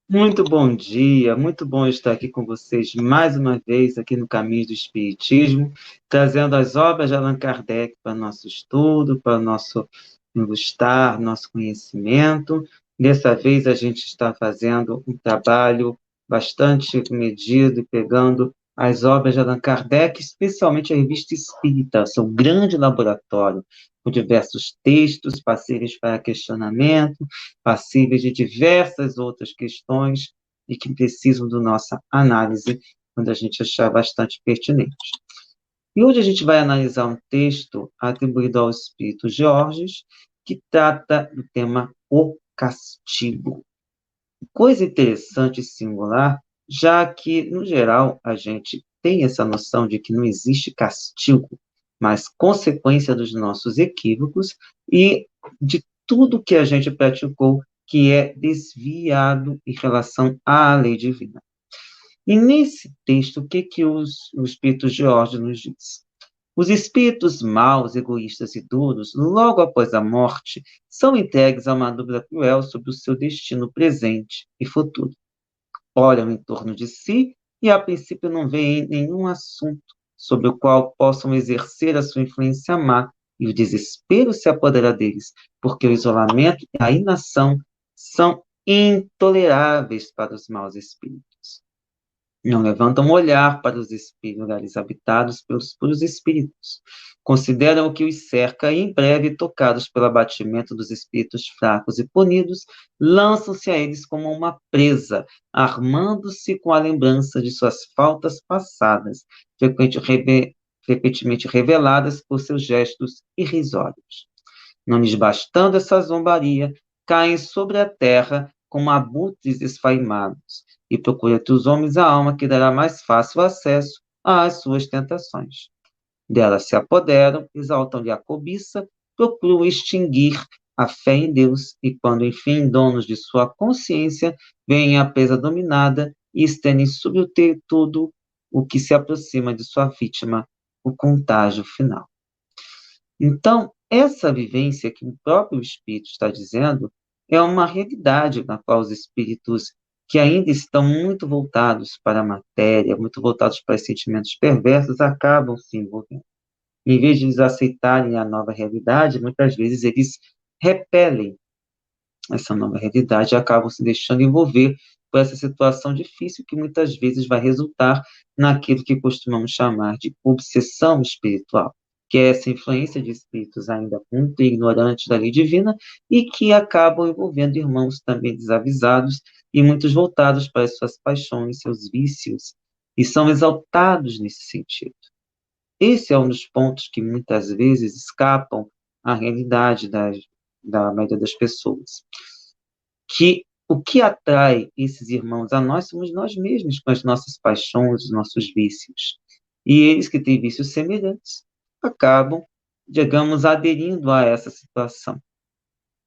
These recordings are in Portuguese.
Muito bom dia, muito bom estar aqui com vocês mais uma vez aqui no Caminho do Espiritismo, trazendo as obras de Allan Kardec para nosso estudo, para nosso ilustrar, nosso conhecimento. Dessa vez a gente está fazendo um trabalho bastante medido e pegando as obras de Allan Kardec, especialmente a Revista Espírita, seu grande laboratório, com diversos textos passíveis para questionamento, passíveis de diversas outras questões e que precisam da nossa análise quando a gente achar bastante pertinente. E hoje a gente vai analisar um texto atribuído ao Espírito Georges, que trata do tema o castigo. Coisa interessante e singular, já que, no geral, a gente tem essa noção de que não existe castigo, mas consequência dos nossos equívocos e de tudo que a gente praticou que é desviado em relação à lei divina. E nesse texto, o Espírito George nos diz? Os espíritos maus, egoístas e duros, logo após a morte, são entregues a uma dúvida cruel sobre o seu destino presente e futuro. Olham em torno de si e, a princípio, não veem nenhum assunto sobre o qual possam exercer a sua influência má, e o desespero se apodera deles, porque o isolamento e a inação são intoleráveis para os maus espíritos. Não levantam um olhar para os lugares habitados pelos puros espíritos. Consideram o que os cerca e, em breve, tocados pelo abatimento dos espíritos fracos e punidos, lançam-se a eles como uma presa, armando-se com a lembrança de suas faltas passadas, frequentemente reveladas por seus gestos irrisórios. Não lhes bastando essa zombaria, caem sobre a terra como abutres esfaimados, e procura entre os homens a alma que dará mais fácil acesso às suas tentações. Dela se apoderam, exaltam-lhe a cobiça, procuram extinguir a fé em Deus, e quando, enfim, donos de sua consciência, veem a presa dominada e estendem sobre o tudo o que se aproxima de sua vítima, o contágio final. Então, essa vivência que o próprio Espírito está dizendo é uma realidade na qual os espíritos que ainda estão muito voltados para a matéria, muito voltados para os sentimentos perversos, acabam se envolvendo. Em vez de eles aceitarem a nova realidade, muitas vezes eles repelem essa nova realidade e acabam se deixando envolver por essa situação difícil que muitas vezes vai resultar naquilo que costumamos chamar de obsessão espiritual, que é essa influência de espíritos ainda muito ignorantes da lei divina e que acabam envolvendo irmãos também desavisados e muitos voltados para as suas paixões, seus vícios, e são exaltados nesse sentido. Esse é um dos pontos que muitas vezes escapam à realidade da maioria das pessoas. Que o que atrai esses irmãos a nós somos nós mesmos, com as nossas paixões, os nossos vícios. E eles que têm vícios semelhantes acabam, digamos, aderindo a essa situação.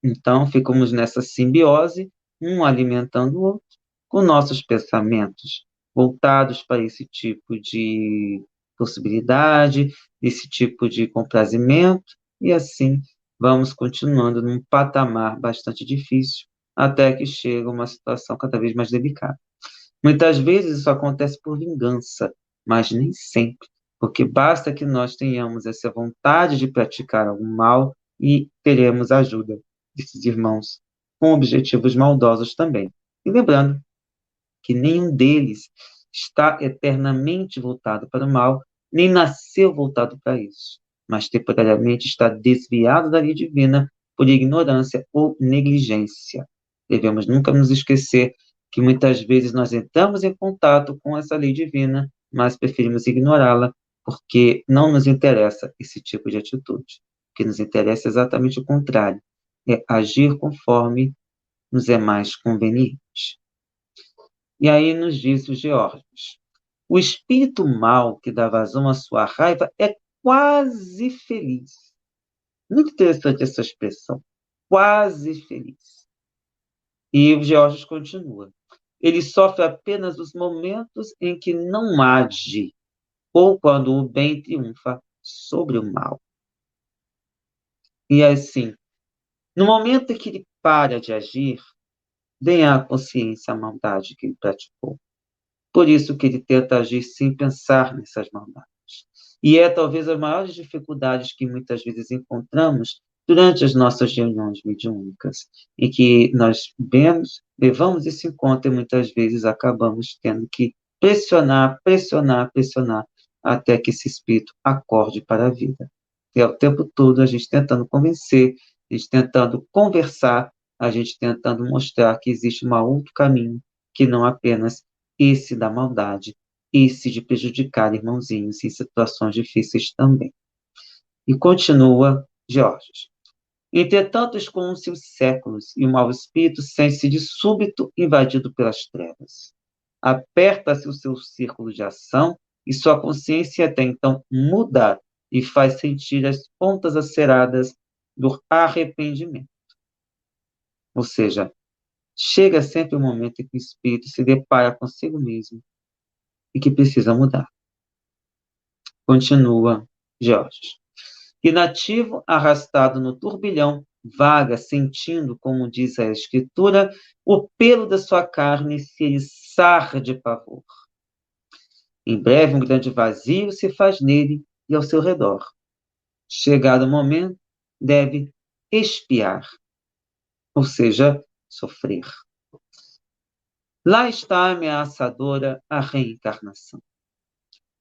Então, ficamos nessa simbiose, um alimentando o outro, com nossos pensamentos voltados para esse tipo de possibilidade, esse tipo de comprazimento, e assim vamos continuando num patamar bastante difícil, até que chega uma situação cada vez mais delicada. Muitas vezes isso acontece por vingança, mas nem sempre, porque basta que nós tenhamos essa vontade de praticar algum mal e teremos a ajuda desses irmãos com objetivos maldosos também. E lembrando que nenhum deles está eternamente voltado para o mal, nem nasceu voltado para isso, mas temporariamente está desviado da lei divina por ignorância ou negligência. Devemos nunca nos esquecer que muitas vezes nós entramos em contato com essa lei divina, mas preferimos ignorá-la porque não nos interessa esse tipo de atitude. O que nos interessa é exatamente o contrário, é agir conforme nos é mais conveniente. E aí nos diz o Geórgios: o espírito mau que dá vazão à sua raiva é quase feliz. Muito interessante essa expressão, quase feliz. E o Geórgios continua: ele sofre apenas os momentos em que não age, ou quando o bem triunfa sobre o mal. E assim, no momento em que ele para de agir, nem há consciência a maldade que ele praticou. Por isso que ele tenta agir sem pensar nessas maldades. E é talvez as maiores dificuldades que muitas vezes encontramos durante as nossas reuniões mediúnicas, em que nós vemos, levamos isso em conta e muitas vezes acabamos tendo que pressionar, pressionar, pressionar, até que esse espírito acorde para a vida. E é o tempo todo a gente tentando convencer, a gente tentando conversar, a gente tentando mostrar que existe um outro caminho, que não apenas esse da maldade, esse de prejudicar irmãozinhos em situações difíceis também. E continua Georges. Entretanto, escoam-se os séculos e o mau espírito sente-se de súbito invadido pelas trevas. Aperta-se o seu círculo de ação e sua consciência até então muda e faz sentir as pontas aceradas do arrependimento. Ou seja, chega sempre um momento em que o espírito se depara consigo mesmo e que precisa mudar. Continua Georges. Inativo, arrastado no turbilhão, vaga, sentindo, como diz a Escritura, o pelo da sua carne se eriçar de pavor. Em breve, um grande vazio se faz nele e ao seu redor. Chegado o momento, deve expiar, ou seja, sofrer. Lá está a ameaçadora a reencarnação.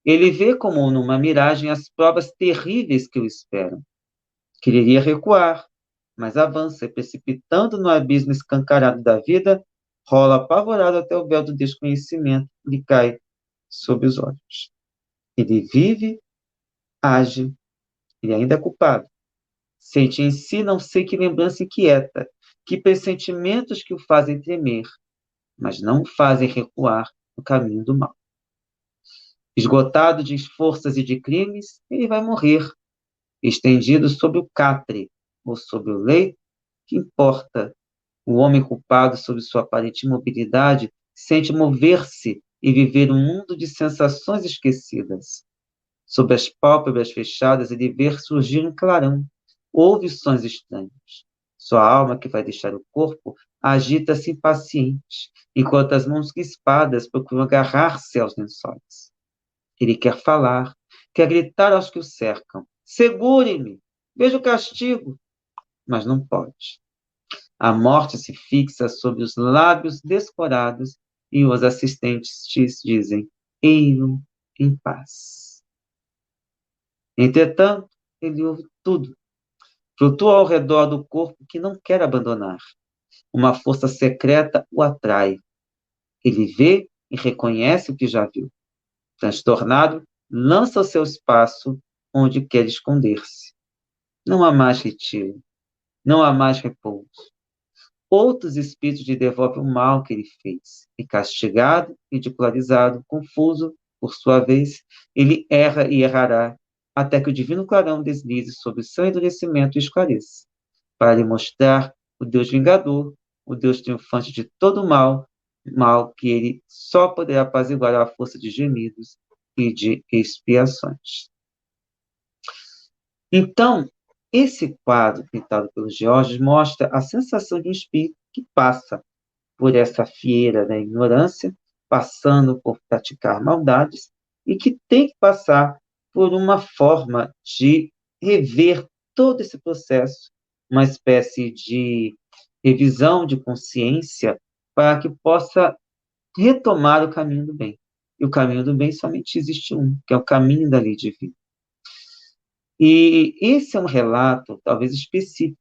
Ele vê como numa miragem as provas terríveis que o esperam. Quereria recuar, mas avança e, precipitando no abismo escancarado da vida, rola apavorado até o véu do desconhecimento lhe cai sob os olhos. Ele vive, age, ele ainda é culpado. Sente em si não sei que lembrança inquieta, que pressentimentos que o fazem tremer, mas não o fazem recuar no caminho do mal. Esgotado de forças e de crimes, ele vai morrer, estendido sobre o catre, ou sobre o leito, que importa. O homem culpado, sob sua aparente imobilidade, sente mover-se e viver um mundo de sensações esquecidas. Sob as pálpebras fechadas, ele vê surgir um clarão. Ouve sons estranhos. Sua alma, que vai deixar o corpo, agita-se impaciente, enquanto as mãos crispadas procuram agarrar-se aos lençóis. Ele quer falar, quer gritar aos que o cercam. Segure-me! Veja o castigo! Mas não pode. A morte se fixa sobre os lábios descorados e os assistentes dizem, ei-lo em paz. Entretanto, ele ouve tudo. Flutua ao redor do corpo que não quer abandonar. Uma força secreta o atrai. Ele vê e reconhece o que já viu. Transtornado, lança o seu espaço onde quer esconder-se. Não há mais retiro. Não há mais repouso. Outros espíritos lhe devolvem o mal que ele fez. E castigado, ridicularizado, confuso, por sua vez, ele erra e errará, até que o divino clarão deslize sobre o seu endurecimento e esclareça, para lhe mostrar o Deus vingador, o Deus triunfante de todo o mal, mal que ele só poderá apaziguar à força de gemidos e de expiações. Então, esse quadro pintado pelo Georges mostra a sensação de um espírito que passa por essa fieira da ignorância, passando por praticar maldades, e que tem que passar por uma forma de rever todo esse processo, uma espécie de revisão de consciência, para que possa retomar o caminho do bem. E o caminho do bem somente existe um, que é o caminho da lei divina. E esse é um relato, talvez específico,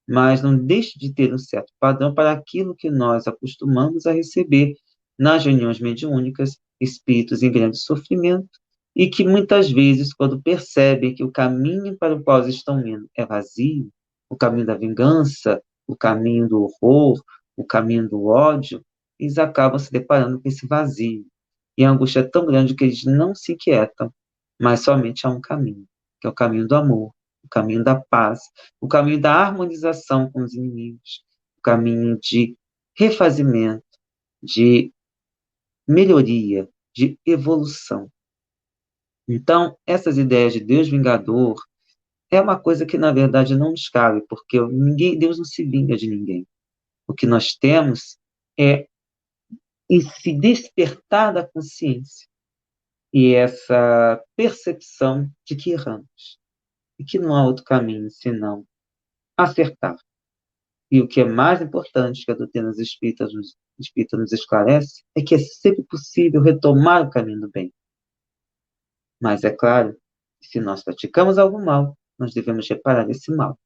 mas não deixe de ter um certo padrão para aquilo que nós acostumamos a receber nas reuniões mediúnicas, espíritos em grande sofrimento, e que muitas vezes, quando percebem que o caminho para o qual eles estão indo é vazio, o caminho da vingança, o caminho do horror, o caminho do ódio, eles acabam se deparando com esse vazio. E a angústia é tão grande que eles não se inquietam, mas somente há um caminho, que é o caminho do amor, o caminho da paz, o caminho da harmonização com os inimigos, o caminho de refazimento, de melhoria, de evolução. Então, essas ideias de Deus vingador é uma coisa que, na verdade, não nos cabe, porque Deus não se vinga de ninguém. O que nós temos é esse despertar da consciência e essa percepção de que erramos e que não há outro caminho senão acertar. E o que é mais importante que a doutrina espírita nos esclarece é que é sempre possível retomar o caminho do bem. Mas é claro, se nós praticamos algo mal, nós devemos reparar esse mal.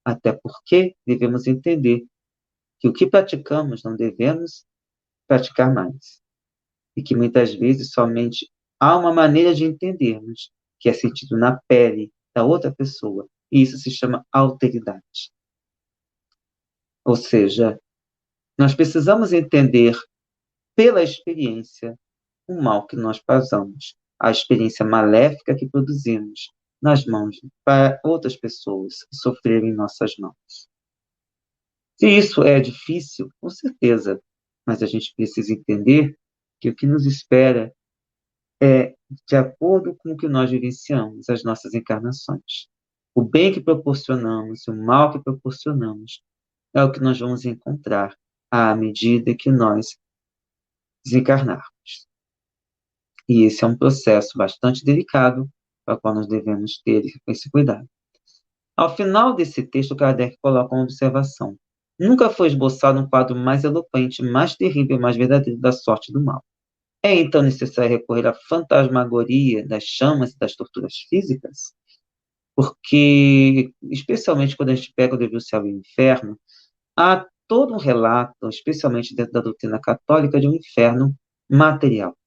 Até porque devemos entender que o que praticamos não devemos praticar mais. E que muitas vezes somente há uma maneira de entendermos, que é sentido na pele da outra pessoa. E isso se chama alteridade. Ou seja, nós precisamos entender pela experiência o mal que nós causamos, a experiência maléfica que produzimos nas mãos para outras pessoas que sofreram em nossas mãos. Se isso é difícil, com certeza, mas a gente precisa entender que o que nos espera é de acordo com o que nós vivenciamos, as nossas encarnações. O bem que proporcionamos e o mal que proporcionamos é o que nós vamos encontrar à medida que nós desencarnarmos. E esse é um processo bastante delicado, para o qual nós devemos ter esse cuidado. Ao final desse texto, Kardec coloca uma observação. Nunca foi esboçado um quadro mais eloquente, mais terrível, mais verdadeiro da sorte do mal. É então necessário recorrer à fantasmagoria das chamas e das torturas físicas? Porque, especialmente quando a gente pega o livro do Céu e o Inferno, há todo um relato, especialmente dentro da doutrina católica, de um inferno material.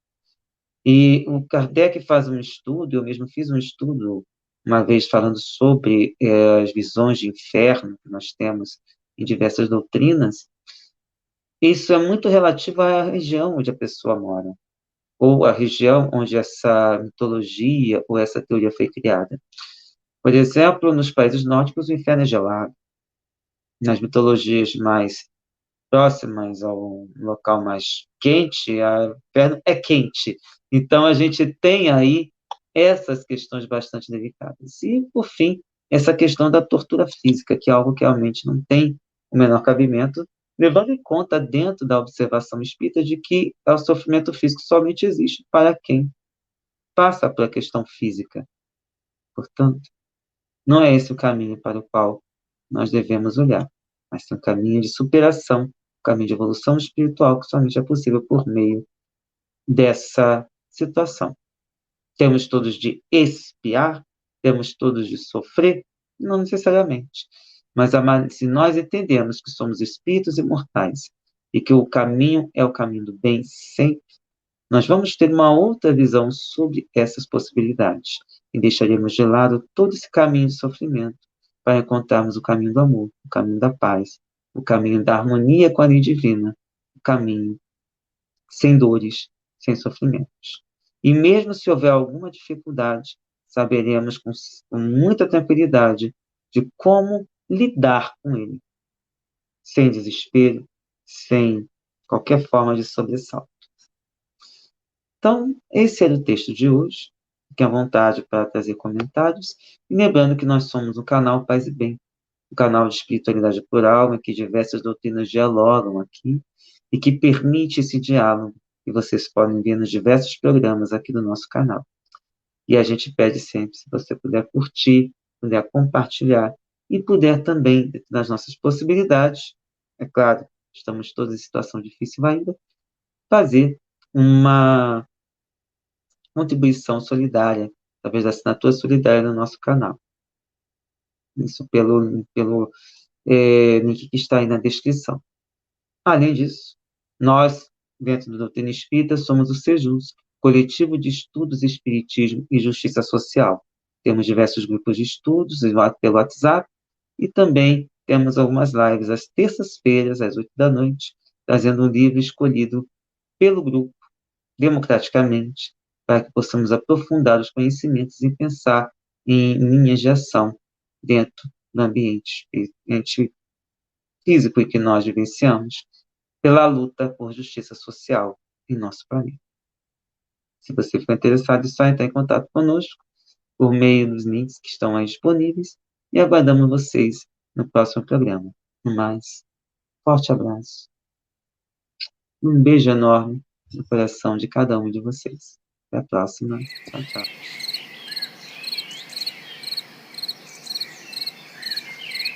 E o Kardec faz um estudo, eu mesmo fiz um estudo uma vez falando sobre as visões de inferno que nós temos em diversas doutrinas. Isso é muito relativo à região onde a pessoa mora, ou à região onde essa mitologia ou essa teoria foi criada. Por exemplo, nos países nórdicos, o inferno é gelado. Nas mitologias mais próximas ao local mais quente, o inferno é quente. Então, a gente tem aí essas questões bastante delicadas. E, por fim, essa questão da tortura física, que é algo que realmente não tem o menor cabimento, levando em conta dentro da observação espírita de que o sofrimento físico somente existe para quem passa pela questão física. Portanto, não é esse o caminho para o qual nós devemos olhar, mas sim um caminho de superação, um caminho de evolução espiritual que somente é possível por meio dessa situação. Temos todos de expiar? Temos todos de sofrer? Não necessariamente. Mas se nós entendemos que somos espíritos imortais e que o caminho é o caminho do bem sempre, nós vamos ter uma outra visão sobre essas possibilidades e deixaremos de lado todo esse caminho de sofrimento para encontrarmos o caminho do amor, o caminho da paz, o caminho da harmonia com a lei divina, o caminho sem dores, sem sofrimentos. E mesmo se houver alguma dificuldade, saberemos com muita tranquilidade de como lidar com ele, sem desespero, sem qualquer forma de sobressalto. Então, esse era o texto de hoje. Fique à vontade para trazer comentários. E lembrando que nós somos o canal Paz e Bem, um canal de espiritualidade plural, em que diversas doutrinas dialogam aqui e que permite esse diálogo. E vocês podem ver nos diversos programas aqui do nosso canal. E a gente pede sempre, se você puder curtir, puder compartilhar e puder também, dentro das nossas possibilidades, é claro, estamos todos em situação difícil ainda, fazer uma contribuição solidária, através da assinatura solidária no nosso canal. Isso pelo link que está aí na descrição. Além disso, nós, dentro do Doutrina Espírita, somos o SEJUS, Coletivo de Estudos Espiritismo e Justiça Social. Temos diversos grupos de estudos pelo WhatsApp e também temos algumas lives às terças-feiras, às 8 da noite, trazendo um livro escolhido pelo grupo, democraticamente, para que possamos aprofundar os conhecimentos e pensar em linhas de ação dentro do ambiente físico em que nós vivenciamos, pela luta por justiça social em nosso planeta. Se você for interessado, é só entrar em contato conosco por meio dos links que estão aí disponíveis e aguardamos vocês no próximo programa. No mais, forte abraço. Um beijo enorme no coração de cada um de vocês. Até a próxima. Tchau, tchau.